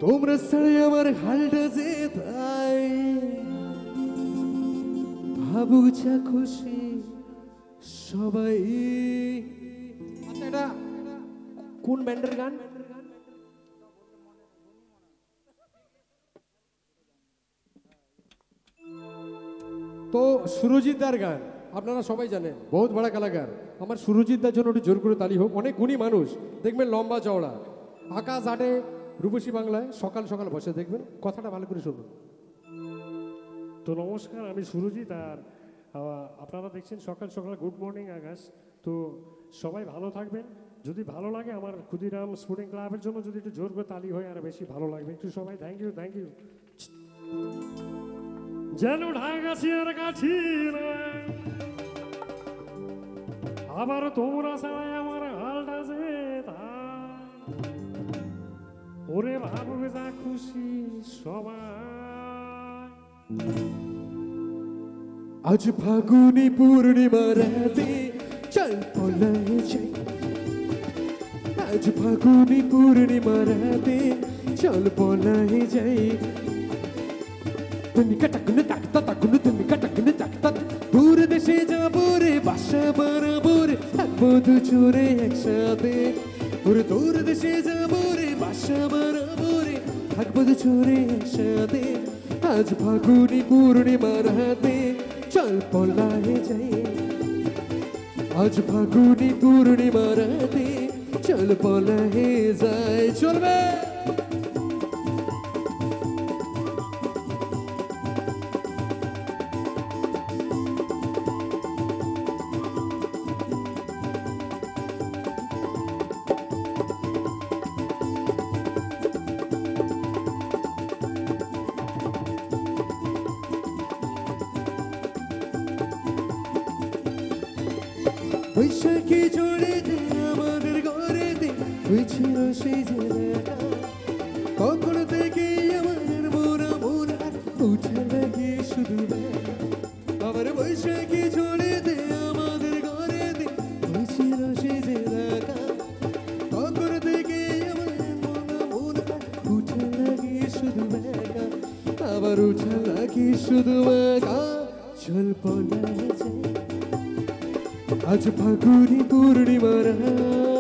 তোমরা ছাড়ে আমার হালটা যে তাই ভাবুক যা খুশি সবাই। আচ্ছা, এটা কোন ব্যান্ডের গান? তো সুরজিৎ দার গান আপনারা সবাই জানেন, বহুত বড় কলাকার। আমার সুরজিৎ দার জন্য একটু জোর করে তালি হোক। অনেক গুণী মানুষ, দেখবেন লম্বা চওড়া, আকাশ আটে রূপসী বাংলায় সকাল সকাল বসে দেখবেন, কথাটা ভালো করে শুনুন। তো নমস্কার, আমি সুরজিৎ, আর আপনারা দেখছেন সকাল সকাল গুড মর্নিং আকাশ। তো সবাই ভালো থাকবেন। যদি ভালো লাগে আমার ক্ষুদিরাম স্পোর্টিং ক্লাবের জন্য যদি একটু জোর করে তালি হয় আর বেশি ভালো লাগবে। একটু সবাই থ্যাংক ইউ থ্যাংক ইউ। যেন ঢাকাছিয়ার কাছি আবার তোমরা সবাই আমার হালটা যে ওরে ভাববে যা খুশি সবাই। আজ ফাগুনি পূর্ণিমা রাতে চল পলাই যাই, আজ ফাগুনি পূর্ণিমা রাতে চল পলাই যাই। তুমি কাটাকুনে তাকতা তাকুনে তুমি কাটাকুনে তাকতা, দূর দেশে যাবো রে বাসা বানাবো রে, থাকবো দুজনে একসাথে। ওরে দূর দেশে যাবো রে বাসা বানাবো রে, থাকবো দুজনে একসাথে। আজ ফাগুনি পূর্ণিমা রাতে চল পলাই যাই, আজ ফাগুনি পূর্ণিমা রাতে চল পলাই যাই। চলবে বৈশাখী জোড়ে দে আমাদের ঘরে দে, হয়েছিল সেই জেলাটা কখন থেকে আমার মোরা মোরা উঠে লাগে শুধু বেলা। আবার বৈশাখী জোড়ে দে আমাদের ঘরে দে, হয়েছিল সেই জেলাটা কখন থেকে আমার মোরা মোরা উঠে লাগে শুধু বেলা। আবার উঠে লাগে শুধু বেলা। চল পলাই যাই, আজ ফাগুনি পূর্ণিমা রাতে